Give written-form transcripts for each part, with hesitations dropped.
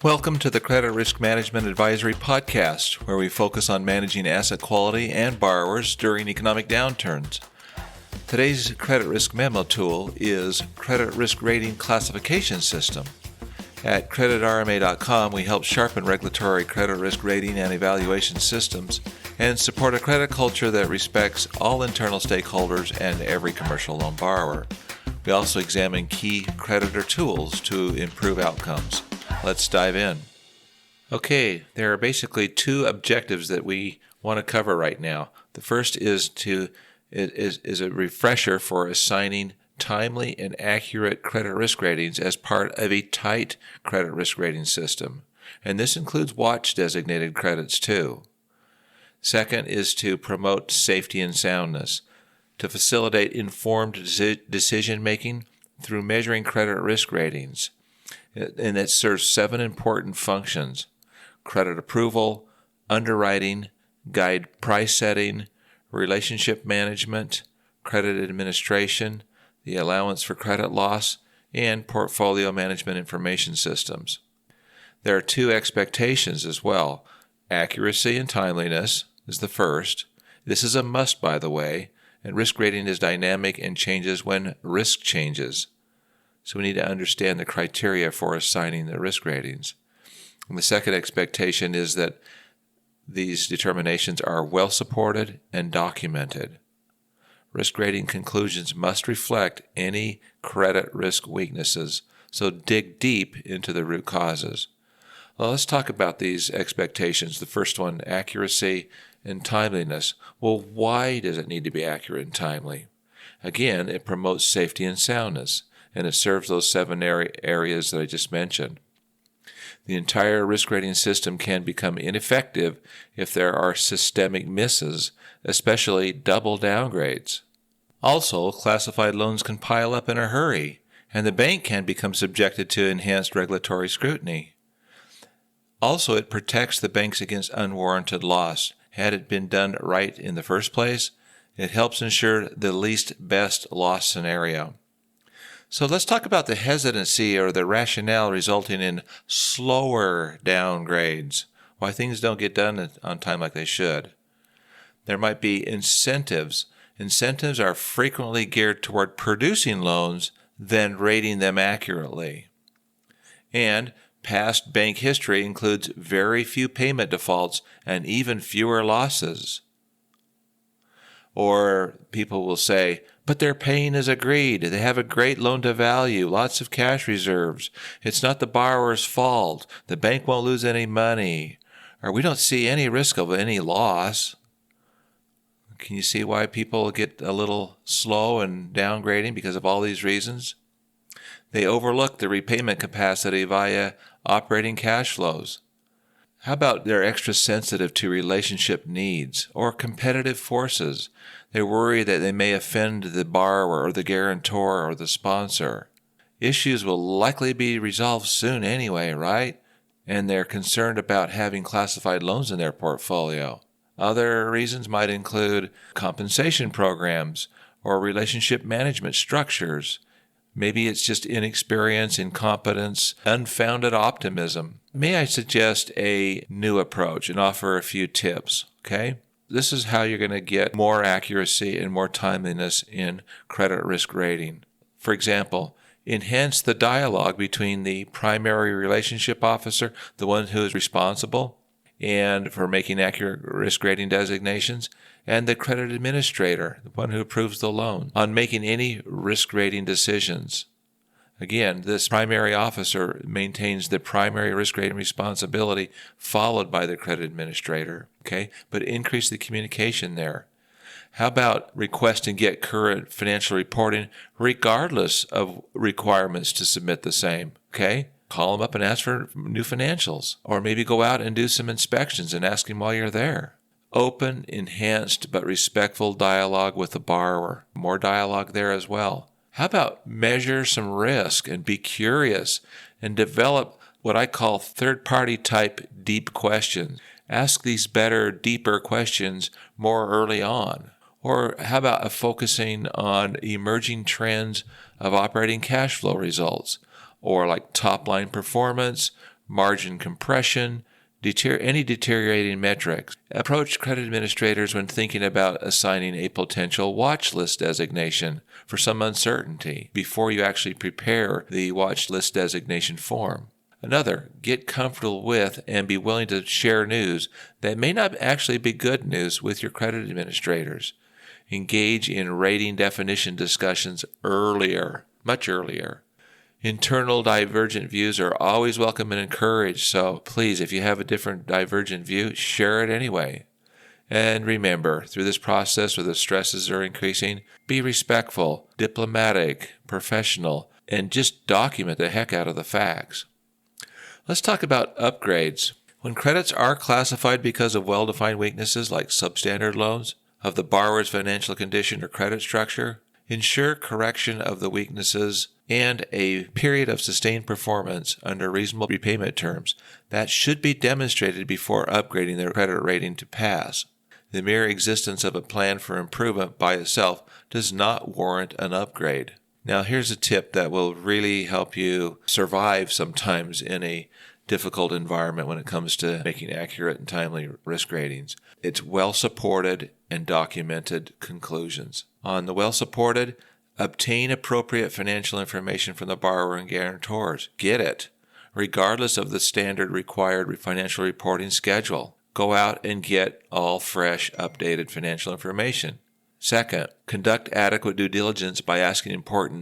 Welcome to the Credit Risk Management Advisory Podcast, where we focus on managing asset quality and borrowers during economic downturns. Today's credit risk memo tool is Credit Risk Rating Classification System. At creditrma.com, we help sharpen regulatory credit risk rating and evaluation systems and support a credit culture that respects all internal stakeholders and every commercial loan borrower. We also examine key creditor tools to improve outcomes. Let's dive in. Okay, there are basically two objectives that we want to cover right now. The first is a refresher for assigning timely and accurate credit risk ratings as part of a tight credit risk rating system. And this includes watch-designated credits too. Second is to promote safety and soundness, to facilitate informed decision-making through measuring credit risk ratings. And it serves 7 important functions: credit approval, underwriting, guide price setting, relationship management, credit administration, the allowance for credit loss, and portfolio management information systems. There are 2 expectations as well. Accuracy and timeliness is the first. This is a must, by the way, and risk rating is dynamic and changes when risk changes. So we need to understand the criteria for assigning the risk ratings. And the second expectation is that these determinations are well supported and documented. Risk rating conclusions must reflect any credit risk weaknesses, so dig deep into the root causes. Well, let's talk about these expectations. The first one, accuracy and timeliness. Well, why does it need to be accurate and timely? Again, it promotes safety and soundness, and it serves those 7 areas that I just mentioned. The entire risk rating system can become ineffective if there are systemic misses, especially double downgrades. Also, classified loans can pile up in a hurry, and the bank can become subjected to enhanced regulatory scrutiny. Also, it protects the banks against unwarranted loss. Had it been done right in the first place, it helps ensure the least best loss scenario. So let's talk about the hesitancy or the rationale resulting in slower downgrades, why things don't get done on time like they should. There might be incentives. Incentives are frequently geared toward producing loans than rating them accurately. And past bank history includes very few payment defaults and even fewer losses. Or people will say, but their paying is agreed. They have a great loan-to-value, lots of cash reserves. It's not the borrower's fault. The bank won't lose any money. Or we don't see any risk of any loss. Can you see why people get a little slow in downgrading because of all these reasons? They overlook the repayment capacity via operating cash flows. How about they're extra sensitive to relationship needs or competitive forces? They worry that they may offend the borrower or the guarantor or the sponsor. Issues will likely be resolved soon anyway, right? And they're concerned about having classified loans in their portfolio. Other reasons might include compensation programs or relationship management structures. Maybe it's just inexperience, incompetence, unfounded optimism. May I suggest a new approach and offer a few tips, okay? This is how you're going to get more accuracy and more timeliness in credit risk rating. For example, enhance the dialogue between the primary relationship officer, the one who is responsible and for making accurate risk rating designations, and the credit administrator, the one who approves the loan, on making any risk rating decisions. Again, this primary officer maintains the primary risk rating responsibility, followed by the credit administrator, okay? But increase the communication there. How about request and get current financial reporting regardless of requirements to submit the same, okay? Call them up and ask for new financials, or maybe go out and do some inspections and ask them while you're there. Open, enhanced, but respectful dialogue with the borrower. More dialogue there as well. How about measure some risk and be curious and develop what I call third-party type deep questions. Ask these better, deeper questions more early on. Or how about focusing on emerging trends of operating cash flow results, or like top-line performance, margin compression, any deteriorating metrics. Approach credit administrators when thinking about assigning a potential watch list designation for some uncertainty before you actually prepare the watch list designation form. Another, get comfortable with and be willing to share news that may not actually be good news with your credit administrators. Engage in rating definition discussions earlier, much earlier. Internal divergent views are always welcome and encouraged, so please, if you have a different divergent view, share it anyway. And remember, through this process where the stresses are increasing, be respectful, diplomatic, professional, and just document the heck out of the facts. Let's talk about upgrades. When credits are classified because of well-defined weaknesses like substandard loans of the borrower's financial condition or credit structure, ensure correction of the weaknesses and a period of sustained performance under reasonable repayment terms that should be demonstrated before upgrading their credit rating to pass. The mere existence of a plan for improvement by itself does not warrant an upgrade. Now, here's a tip that will really help you survive sometimes in a difficult environment when it comes to making accurate and timely risk ratings. It's well-supported and documented conclusions. On the well-supported, obtain appropriate financial information from the borrower and guarantors. Get it, regardless of the standard required financial reporting schedule. Go out and get all fresh, updated financial information. Second, conduct adequate due diligence by asking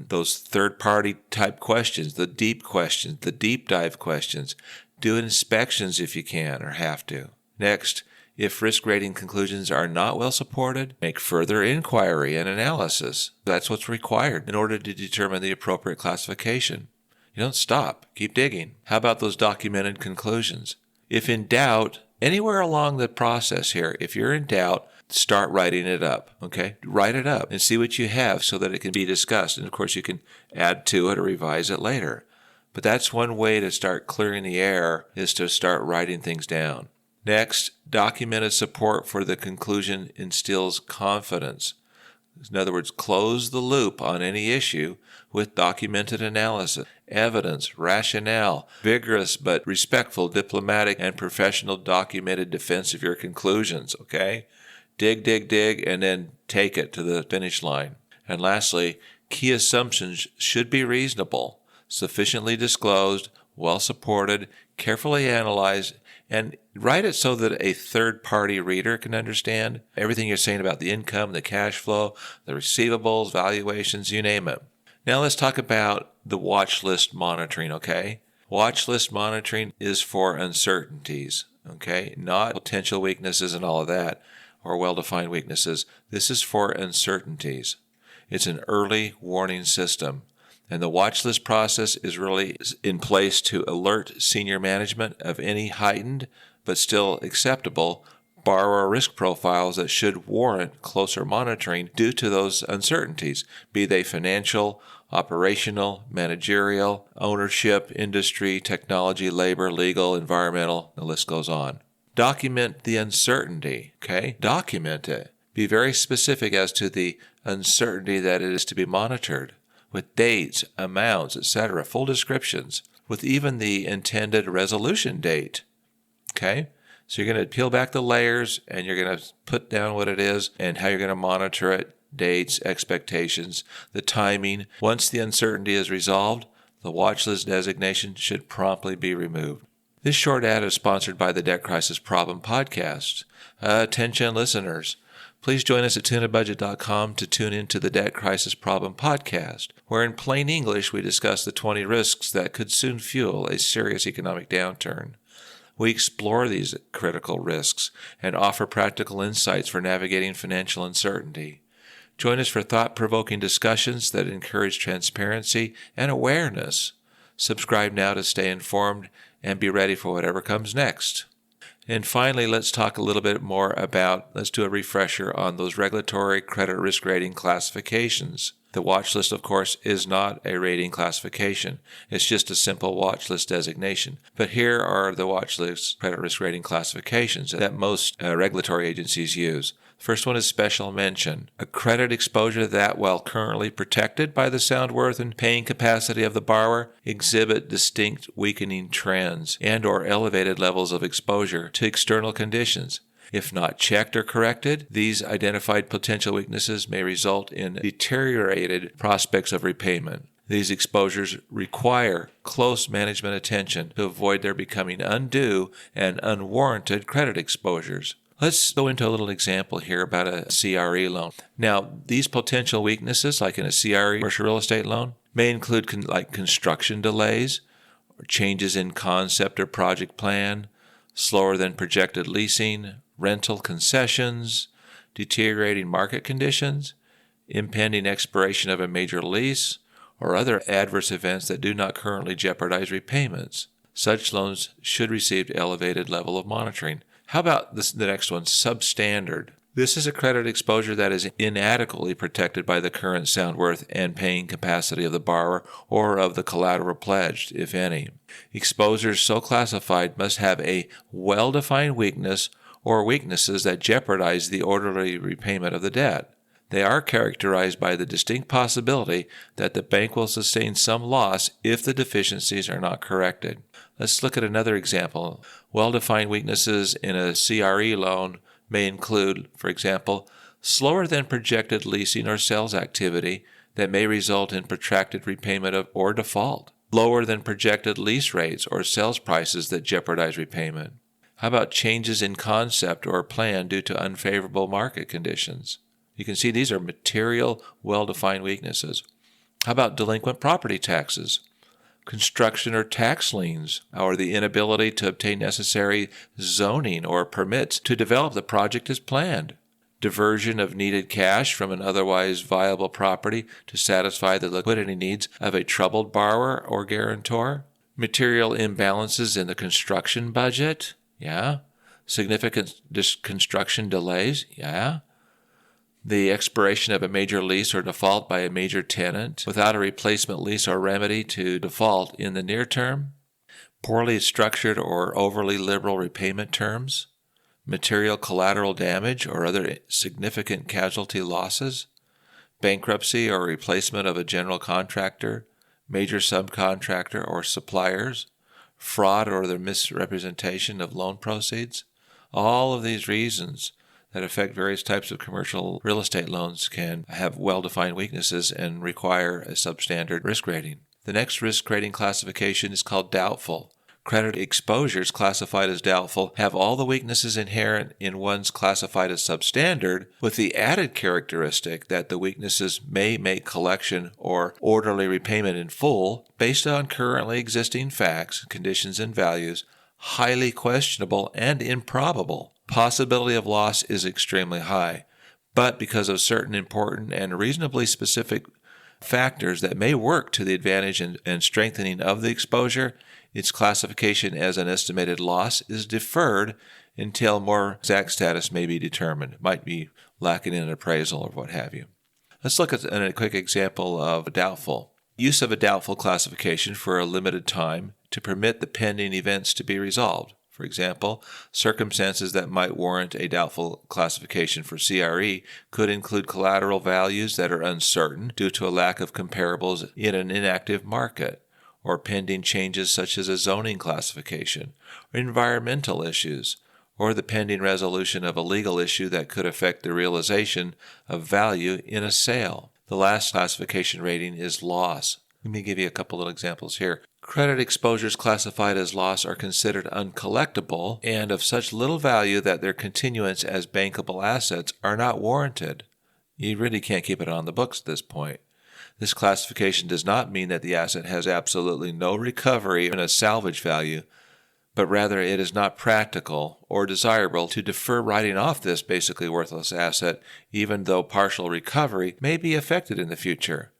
those third-party type questions, the deep dive questions. Do inspections if you can or have to. Next, if risk rating conclusions are not well supported, make further inquiry and analysis. That's what's required in order to determine the appropriate classification. You don't stop. Keep digging. How about those documented conclusions? If in doubt, anywhere along the process here, if you're in doubt, start writing it up, okay? Write it up and see what you have so that it can be discussed. And, of course, you can add to it or revise it later. But that's one way to start clearing the air, is to start writing things down. Next, documented support for the conclusion instills confidence. In other words, close the loop on any issue with documented analysis, evidence, rationale, vigorous but respectful, diplomatic, and professional documented defense of your conclusions, okay? Dig, and then take it to the finish line. And lastly, key assumptions should be reasonable, sufficiently disclosed, well-supported, carefully analyzed, and write it so that a third-party reader can understand everything you're saying about the income, the cash flow, the receivables, valuations, you name it. Now let's talk about the watch list monitoring, okay? Watch list monitoring is for uncertainties, okay? Not potential weaknesses and all of that, or well-defined weaknesses. This is for uncertainties. It's an early warning system. And the watch list process is really in place to alert senior management of any heightened but still acceptable borrower risk profiles that should warrant closer monitoring due to those uncertainties, be they financial, operational, managerial, ownership, industry, technology, labor, legal, environmental, the list goes on. Document the uncertainty, okay? Document it. Be very specific as to the uncertainty that it is to be monitored, with dates, amounts, etc., full descriptions, with even the intended resolution date, okay? So you're going to peel back the layers, and you're going to put down what it is and how you're going to monitor it, dates, expectations, the timing. Once the uncertainty is resolved, the watch list designation should promptly be removed. This short ad is sponsored by the Debt Crisis Problem Podcast. Attention listeners, please join us at tuneabudget.com to tune into the Debt Crisis Problem Podcast, where in plain English we discuss the 20 risks that could soon fuel a serious economic downturn. We explore these critical risks and offer practical insights for navigating financial uncertainty. Join us for thought-provoking discussions that encourage transparency and awareness. Subscribe now to stay informed and be ready for whatever comes next. And finally, let's talk a little bit more let's do a refresher on those regulatory credit risk rating classifications. The watch list, of course, is not a rating classification. It's just a simple watch list designation. But here are the watch list credit risk rating classifications that most regulatory agencies use. First one is special mention. A credit exposure that, while currently protected by the sound worth and paying capacity of the borrower, exhibit distinct weakening trends and or elevated levels of exposure to external conditions. If not checked or corrected, these identified potential weaknesses may result in deteriorated prospects of repayment. These exposures require close management attention to avoid their becoming undue and unwarranted credit exposures. Let's go into a little example here about a CRE loan. Now, these potential weaknesses, like in a CRE commercial real estate loan, may include construction delays, or changes in concept or project plan, slower than projected leasing, rental concessions, deteriorating market conditions, impending expiration of a major lease, or other adverse events that do not currently jeopardize repayments. Such loans should receive elevated level of monitoring. How about the next one, substandard? This is a credit exposure that is inadequately protected by the current sound worth and paying capacity of the borrower or of the collateral pledged, if any. Exposures so classified must have a well-defined weakness or weaknesses that jeopardize the orderly repayment of the debt. They are characterized by the distinct possibility that the bank will sustain some loss if the deficiencies are not corrected. Let's look at another example. Well-defined weaknesses in a CRE loan may include, for example, slower than projected leasing or sales activity that may result in protracted repayment or default, lower than projected lease rates or sales prices that jeopardize repayment. How about changes in concept or plan due to unfavorable market conditions? You can see these are material, well-defined weaknesses. How about delinquent property taxes? Construction or tax liens, or the inability to obtain necessary zoning or permits to develop the project as planned. Diversion of needed cash from an otherwise viable property to satisfy the liquidity needs of a troubled borrower or guarantor. Material imbalances in the construction budget. Yeah. Significant construction delays. Yeah. The expiration of a major lease or default by a major tenant without a replacement lease or remedy to default in the near term, poorly structured or overly liberal repayment terms, material collateral damage or other significant casualty losses, bankruptcy or replacement of a general contractor, major subcontractor or suppliers, fraud or the misrepresentation of loan proceeds. All of these reasons that affect various types of commercial real estate loans can have well-defined weaknesses and require a substandard risk rating. The next risk rating classification is called doubtful. Credit exposures classified as doubtful have all the weaknesses inherent in ones classified as substandard, with the added characteristic that the weaknesses may make collection or orderly repayment in full, based on currently existing facts, conditions, and values, highly questionable and improbable. Possibility of loss is extremely high, but because of certain important and reasonably specific factors that may work to the advantage and strengthening of the exposure, its classification as an estimated loss is deferred until more exact status may be determined. It might be lacking in an appraisal or what have you. Let's look at a quick example of doubtful. Use of a doubtful classification for a limited time to permit the pending events to be resolved. For example, circumstances that might warrant a doubtful classification for CRE could include collateral values that are uncertain due to a lack of comparables in an inactive market, or pending changes such as a zoning classification, or environmental issues, or the pending resolution of a legal issue that could affect the realization of value in a sale. The last classification rating is loss. Let me give you a couple of examples here. Credit exposures classified as loss are considered uncollectible and of such little value that their continuance as bankable assets are not warranted. You really can't keep it on the books at this point. This classification does not mean that the asset has absolutely no recovery in a salvage value, but rather it is not practical or desirable to defer writing off this basically worthless asset, even though partial recovery may be affected in the future.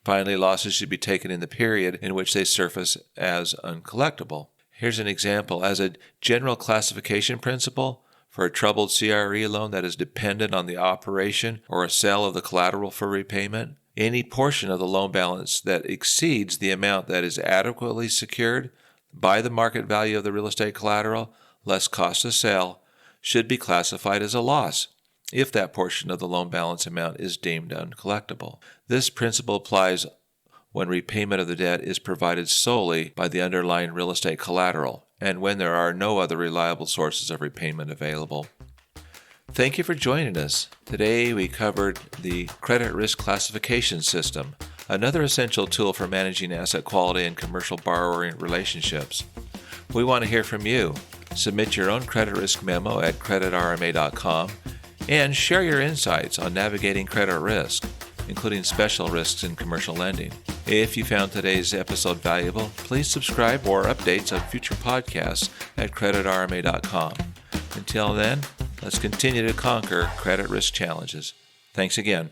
Finally, losses should be taken in the period in which they surface as uncollectible. Here's an example. As a general classification principle, for a troubled CRE loan that is dependent on the operation or a sale of the collateral for repayment, any portion of the loan balance that exceeds the amount that is adequately secured by the market value of the real estate collateral, less cost of sale, should be classified as a loss. if that portion of the loan balance amount is deemed uncollectible. This principle applies when repayment of the debt is provided solely by the underlying real estate collateral and when there are no other reliable sources of repayment available. Thank you for joining us. Today we covered the credit risk classification system, another essential tool for managing asset quality and commercial borrowing relationships. We want to hear from you. Submit your own credit risk memo at creditrma.com and share your insights on navigating credit risk, including special risks in commercial lending. If you found today's episode valuable, please subscribe for updates on future podcasts at creditrma.com. Until then, let's continue to conquer credit risk challenges. Thanks again.